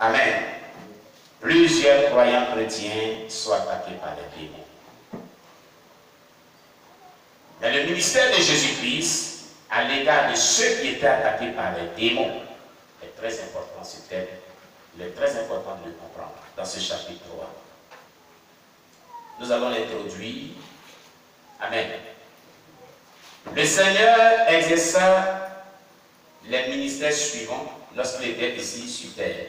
Amen. Plusieurs croyants chrétiens sont attaqués par les démons. Mais le ministère de Jésus-Christ, à l'égard de ceux qui étaient attaqués par les démons, est très important, ce thème. Il est très important de le comprendre dans ce chapitre 3. Nous allons l'introduire. Amen. Le Seigneur exerça les ministères suivants lorsqu'il était ici sur terre.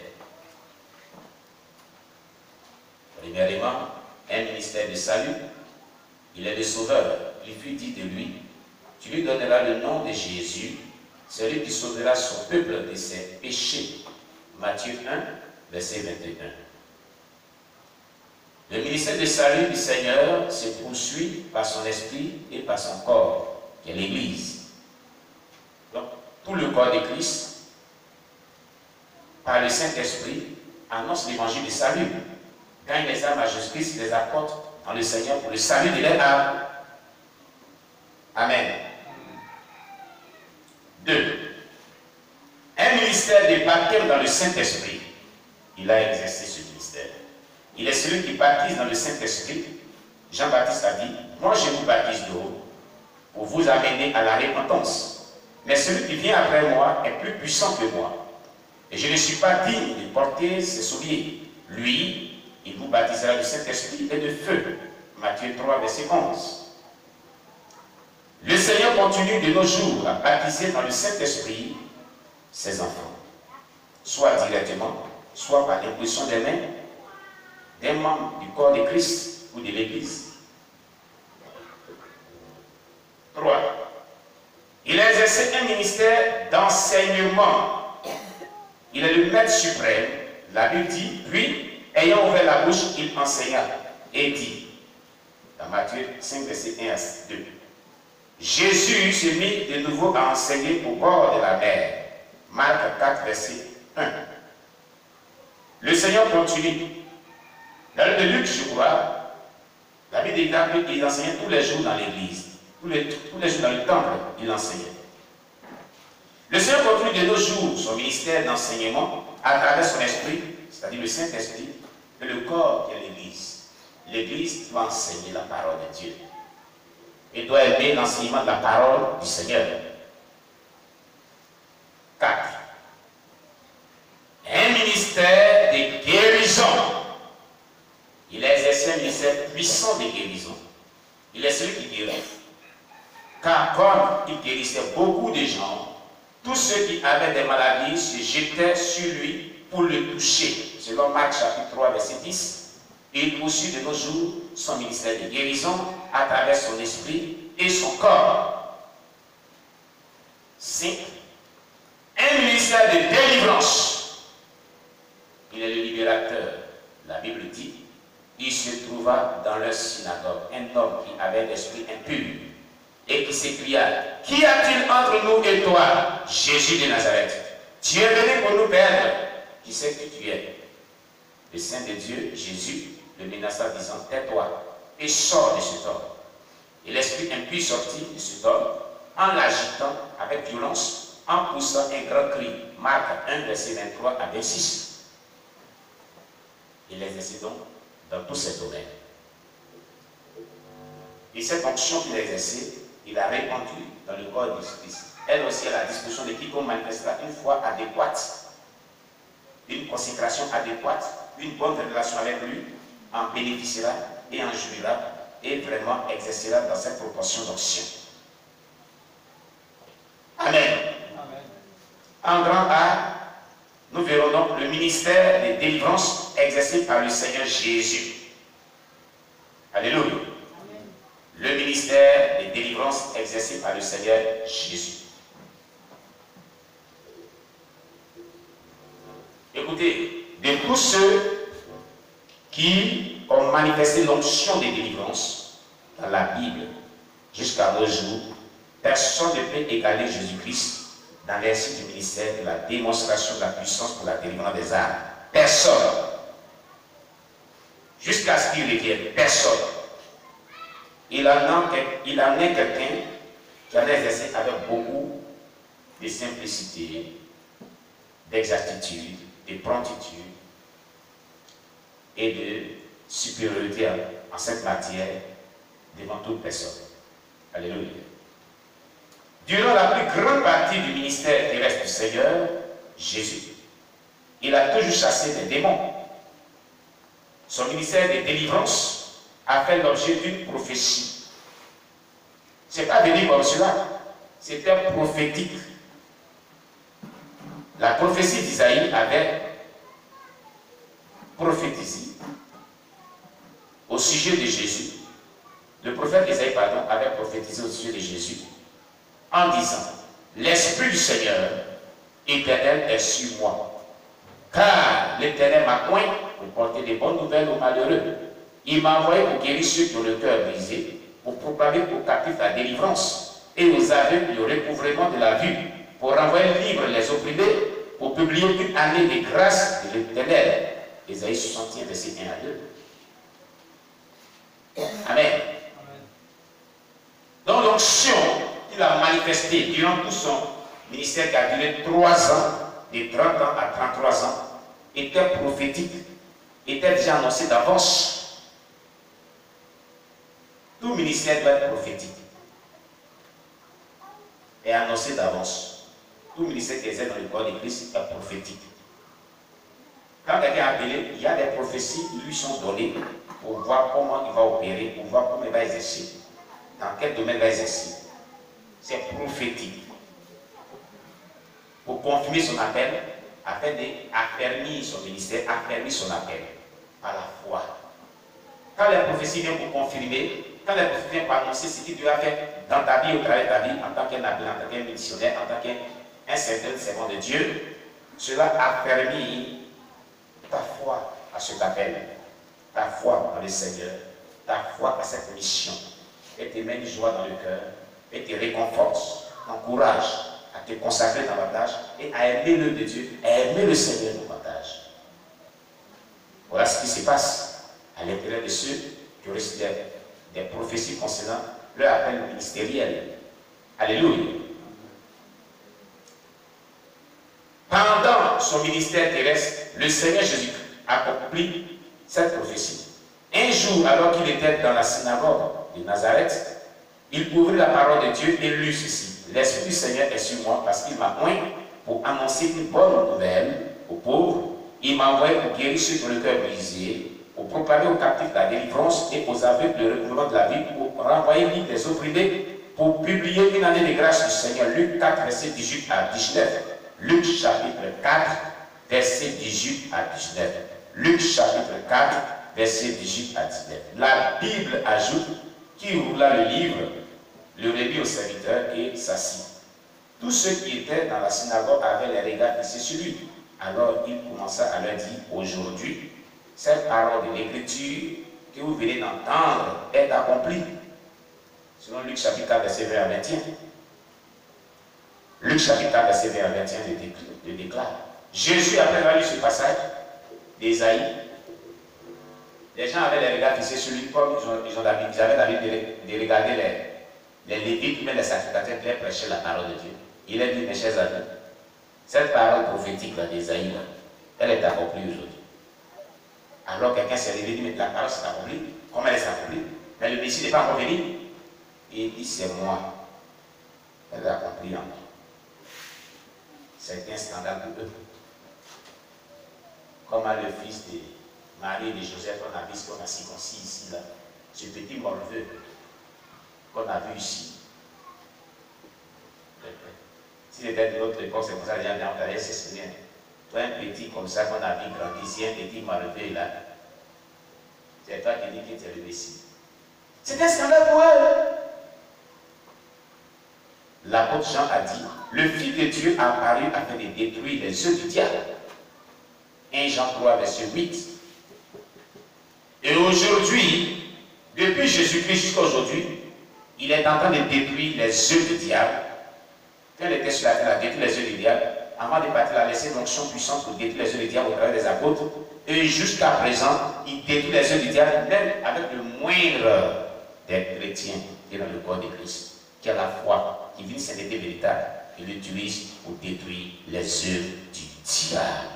Premièrement, un ministère de salut. Il est le sauveur. Il fut dit de lui, tu lui donneras le nom de Jésus, celui qui sauvera son peuple de ses péchés. Matthieu 1, verset 21. Le ministère de salut du Seigneur se poursuit par son esprit et par son corps, qui est l'Église. Donc, tout le corps de Christ, par le Saint-Esprit, annonce l'évangile du salut. Gagne les âmes à Jésus-Christ, les apporte dans le Seigneur pour le salut de leur âme. Amen. 2. Un ministère de baptême dans le Saint-Esprit. Il a exercé ce ministère. Il est celui qui baptise dans le Saint-Esprit. Jean-Baptiste a dit, moi je vous baptise d'eau pour vous amener à la repentance. Mais celui qui vient après moi est plus puissant que moi. Et je ne suis pas digne de porter ses souliers. Lui, il vous baptisera du Saint-Esprit et de feu. Matthieu 3, verset 11. Le Seigneur continue de nos jours à baptiser dans le Saint-Esprit ses enfants, soit directement, soit par l'imposition des mains des membres du corps de Christ ou de l'Église. 3. Il a exercé un ministère d'enseignement. Il est le maître suprême. La Bible dit, puis, ayant ouvert la bouche, il enseigna et dit, dans Matthieu 5, verset 1 à 2, Jésus se mit de nouveau à enseigner au bord de la mer. Marc 4, verset 1. Le Seigneur continue. Dans le de Luc, je crois, la Bible dit qu'il enseignait tous les jours dans l'église. Tous les jours dans le temple, il enseignait. Le Seigneur continue de nos jours son ministère d'enseignement à travers son esprit, c'est-à-dire le Saint-Esprit, et le corps qui est l'église. L'église doit enseigner la parole de Dieu. Et doit aimer l'enseignement de la parole du Seigneur. 4. Un ministère de guérison. Il a exercé un ministère puissant de guérison. Il est celui qui guérit. Car comme il guérissait beaucoup de gens, tous ceux qui avaient des maladies se jetaient sur lui pour le toucher. Selon Marc chapitre 3, verset 10. Et il poursuit de nos jours son ministère de guérison à travers son esprit et son corps. 5. Un ministère de délivrance. Il est le libérateur. La Bible dit, il se trouva dans leur synagogue un homme qui avait l'esprit impur et qui s'écria, qu'y a-t-il entre nous et toi, Jésus de Nazareth? Tu es venu pour nous perdre. Qui sait qui tu es? Le Saint de Dieu, Jésus, le menaça disant, tais-toi et sors de cet homme. Et l'esprit impur sortit de cet homme en l'agitant avec violence, en poussant un grand cri. Marc 1, verset 23 à 26. Il exerçait donc dans tous ces domaines. Et cette fonction qu'il a exercée, il a répandu dans le corps de Christ. Elle aussi à la disposition de quiconque manifestera une foi adéquate, une consécration adéquate, une bonne relation avec lui, en bénéficiera et en jouira et vraiment exercera dans cette proportion d'onction. Amen. Amen. En grand A, nous verrons donc le ministère de délivrance exercé par le Seigneur Jésus. Alléluia. Amen. Le ministère de délivrance exercé par le Seigneur Jésus. Écoutez, de tous ceux qui ont manifesté l'onction de délivrance dans la Bible jusqu'à nos jours, personne ne peut égaler Jésus-Christ dans l'exercice du ministère de la démonstration de la puissance pour la délivrance des âmes. Personne. Jusqu'à ce qu'il revienne. Personne. Il en est quelqu'un qui en a exercé avec beaucoup de simplicité, d'exactitude, de promptitude, et de supériorité en cette matière devant toute personne. Alléluia. Durant la plus grande partie du ministère terrestre du Seigneur, Jésus, il a toujours chassé des démons. Son ministère de délivrance a fait l'objet d'une prophétie. Ce n'est pas venu comme cela, c'était prophétique. La prophétie d'Isaïe avait prophétisé au sujet de Jésus. Le prophète Isaïe, avait prophétisé au sujet de Jésus en disant: l'Esprit du Seigneur éternel est sur moi, car l'Éternel m'a oint pour porter des bonnes nouvelles aux malheureux. Il m'a envoyé pour guérir ceux qui ont le cœur brisé, pour proclamer aux captifs la délivrance et aux aveugles le recouvrement de la vue, pour renvoyer libres les opprimés, pour publier une année de grâce de l'Éternel. Ésaïe 61, verset 1 à 2. Amen. Donc l'onction qu'il a manifestée durant tout son ministère qui a duré 3 ans, de 30 ans à 33 ans, était prophétique, était déjà annoncé d'avance. Tout ministère doit être prophétique et annoncé d'avance. Tout ministère qui exerce dans le corps de Christ est prophétique. Quand quelqu'un est appelé, il y a des prophéties qui lui sont données pour voir comment il va opérer, pour voir comment il va exercer, dans quel domaine il va exercer. C'est prophétique. Pour confirmer son appel, afin d'affermir son ministère, affermir son appel par la foi. Quand les prophéties viennent pour confirmer, quand les prophéties viennent pour annoncer ce que Dieu a fait dans ta vie, au travers de ta vie, en tant qu'un appel, en tant qu'un missionnaire, en tant qu'un certain servant de Dieu, cela affermit ta foi à cet appel, ta foi dans le Seigneur, ta foi à cette mission, et te met une joie dans le cœur, et te réconforte, t'encourage à te consacrer davantage et à aimer l'œuvre de Dieu, à aimer le Seigneur davantage. Voilà ce qui se passe à l'intérieur de ceux qui ont reçu des prophéties concernant leur appel ministériel. Alléluia. Pendant son ministère terrestre, le Seigneur Jésus accomplit cette prophétie. Un jour, alors qu'il était dans la synagogue de Nazareth, il ouvrit la parole de Dieu et lut ceci: l'Esprit du Seigneur est sur moi parce qu'il m'a oint pour annoncer une bonne nouvelle aux pauvres. Il m'a envoyé pour guérir ceux qui ont le cœur brisé, pour proclamer aux captifs la délivrance et aux aveugles le recouvrement de la vie, pour renvoyer libres les opprimés, pour publier une année de grâce du Seigneur. Luc 4, verset 18 à 19. Luc chapitre 4, verset 18 à 19. Luc chapitre 4, verset 18 à 19. La Bible ajoute: qui ouvra le livre, le remit au serviteur et s'assit. Tous ceux qui étaient dans la synagogue avaient les regards fixés sur lui. Alors il commença à leur dire: aujourd'hui, cette parole de l'Écriture que vous venez d'entendre est accomplie. Selon Luc chapitre 4, verset 20 à 21. Luc chapitre 4, verset 20 à 21 le déclare. Jésus, après avoir lu ce passage d'Ésaïe, les gens avaient les regards fixés sur lui, comme ils avaient l'habitude de regarder les Lévites, mais les sacrificateurs qui prêchaient la parole de Dieu. Il a dit: mes chers amis, cette parole prophétique d'Ésaïe, elle est accomplie aujourd'hui. Alors quelqu'un s'est levé et dit: mais la parole s'est accomplie. Comment elle s'est accomplie? Mais le Messie n'est pas encore venu. Et il dit: c'est moi. Elle est accomplie en moi. C'est un scandale pour eux. Comment le fils de Marie et de Joseph, on a vu ce qu'on a circoncis ici, là, ce petit morveux qu'on a vu ici. Si c'était de l'autre époque, c'est pour ça que les gens d'Antalya se souviennent. Toi, un petit comme ça qu'on a vu grandir ici, un petit morveux là, c'est toi qui dis que tu es le Messie. C'est un scandale pour eux. L'apôtre Jean a dit: le Fils de Dieu a apparu afin de détruire les œuvres du diable. 1 Jean 3, verset 8. Et aujourd'hui, depuis Jésus-Christ jusqu'à aujourd'hui, il est en train de détruire les œuvres du diable. Quand il était sur la terre, il a détruit les œuvres du diable. Avant de partir, il a laissé une onction puissante pour détruire les œuvres du diable au travers des apôtres. Et jusqu'à présent, il détruit les œuvres du diable, même avec le moindre des chrétiens qui est dans le corps de Christ, qui a la foi, qui vit une sainteté véritable, et l'utilise pour détruire les œuvres du diable.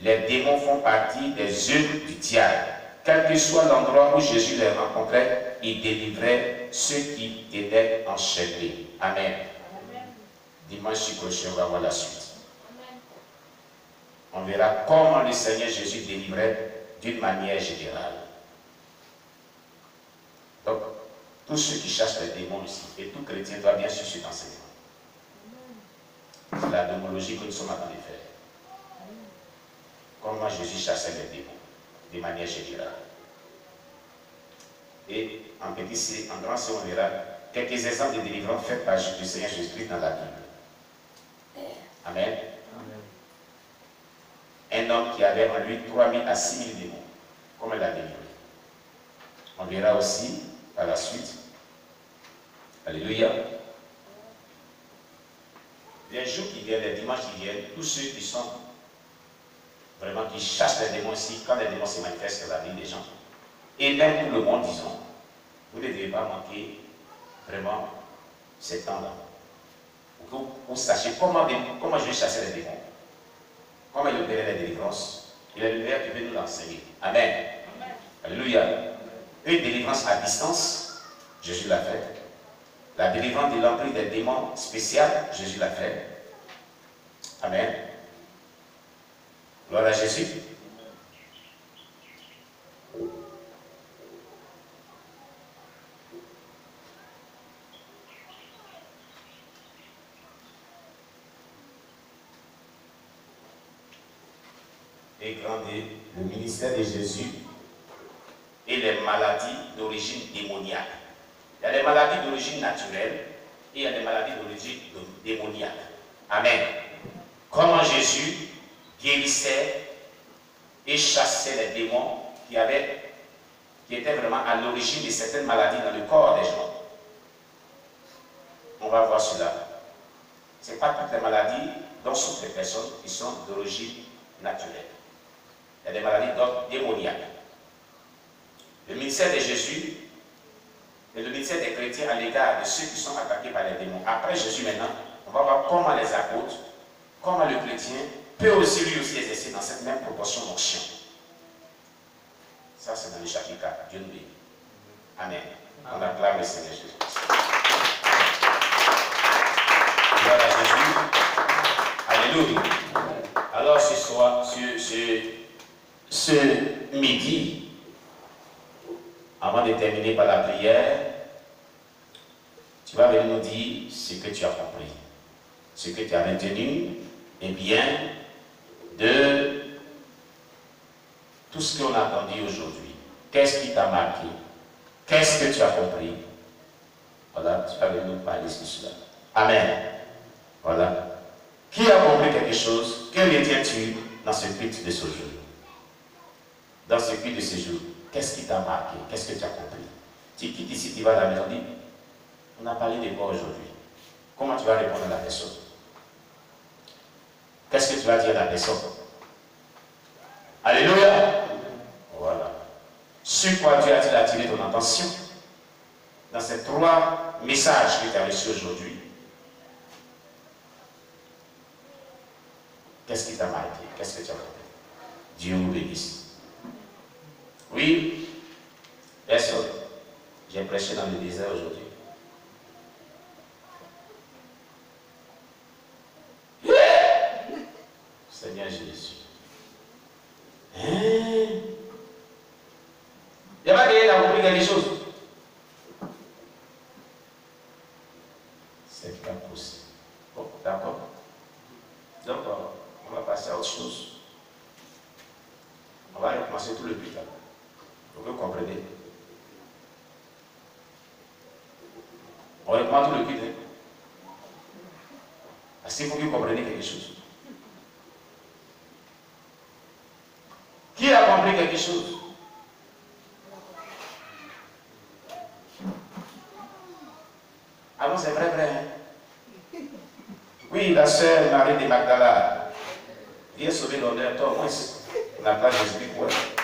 les démons font partie des œuvres du diable. Quel que soit l'endroit où Jésus les rencontrait, il délivrait ceux qui étaient enchaînés. Amen. Dimanche prochain, on va voir la suite. On verra comment le Seigneur Jésus délivrait d'une manière générale. Donc, tous ceux qui cherchent les démons ici, et tout chrétien doit bien suivre cet enseignement. C'est la démonologie que nous sommes en train de faire. Comment Jésus chassait les démons, de manière générale. Et en petit C, en grand C, on verra quelques exemples de délivrance faits par le Seigneur Jésus-Christ dans la Bible. Amen. Un homme qui avait en lui 3000 à 6000 démons. Comment il a délivré? On verra aussi par la suite. Alléluia. Les jours qui viennent, les dimanches qui viennent, tous ceux qui sont vraiment qui chassent les démons ici, quand les démons se manifestent dans la vie des gens, et même tout le monde, disons, vous ne devez pas manquer vraiment ces temps-là. Pour que vous sachiez comment je vais chasser les démons, comment il opérait les délivrances. Il est le meilleur qui veut nous l'enseigner. Amen. Amen. Alléluia. Une délivrance à distance, Jésus l'a fait. La délivrance de l'emprise des démons spéciale, Jésus l'a fait. Amen. Gloire à Jésus. Et grandir le ministère de Jésus et les maladies d'origine démoniaque. Il y a des maladies d'origine naturelle et il y a des maladies d'origine démoniaque. Amen. Comment Jésus guérissait et chassait les démons qui étaient vraiment à l'origine de certaines maladies dans le corps des gens. On va voir cela. Ce n'est pas toutes les maladies dont souffrent les personnes qui sont d'origine naturelle. Il y a des maladies d'ordre démoniaque. Le ministère de Jésus et le ministère des chrétiens à l'égard de ceux qui sont attaqués par les démons. Après Jésus maintenant, on va voir comment les apôtres, comment le chrétien peut aussi lui aussi exercer dans cette même proportion d'onction. Ça c'est dans le chapitre 4. Dieu nous bénit. Amen. On acclame le Seigneur Jésus. Gloire à Jésus. Alléluia. Alors ce soir, ce midi, avant de terminer par la prière, tu vas venir nous dire ce que tu as compris, ce que tu as retenu, et bien de tout ce qu'on a entendu aujourd'hui. Qu'est-ce qui t'a marqué? Qu'est-ce que tu as compris? Voilà, tu vas venir nous parler de cela. Amen. Voilà. Qui a compris quelque chose? Que retiens-tu dans ce culte de ce jour? Dans ce culte de ce jour, qu'est-ce qui t'a marqué? Qu'est-ce que tu as compris? Tu quittes ici, tu vas à la maison, dis, on a parlé de quoi aujourd'hui? Comment tu vas répondre à la personne? Qu'est-ce que tu vas dire à la personne? Alléluia! Voilà. Sur quoi Dieu a-t-il attiré ton attention? Dans ces 3 messages que tu as reçus aujourd'hui, qu'est-ce qui t'a marqué? Qu'est-ce que tu as compris? Dieu vous bénisse. Oui, personne. J'ai prêché dans le désert aujourd'hui. Seigneur Jésus. Il n'y a pas qu'il a compris quelque chose. C'est pas possible. Bon, d'accord. Donc, on va passer à autre chose. On va recommencer tout le but là. Vous comprenez? On recommence tout le but. Parce qu'il faut que vous compreniez quelque chose. Qui a compris quelque chose? Ah non, c'est vrai, vrai. Hein? Oui, la sœur Marie de Magdala vient sauver l'honneur, toi, au moins, on n'a pas Jésus-Christ.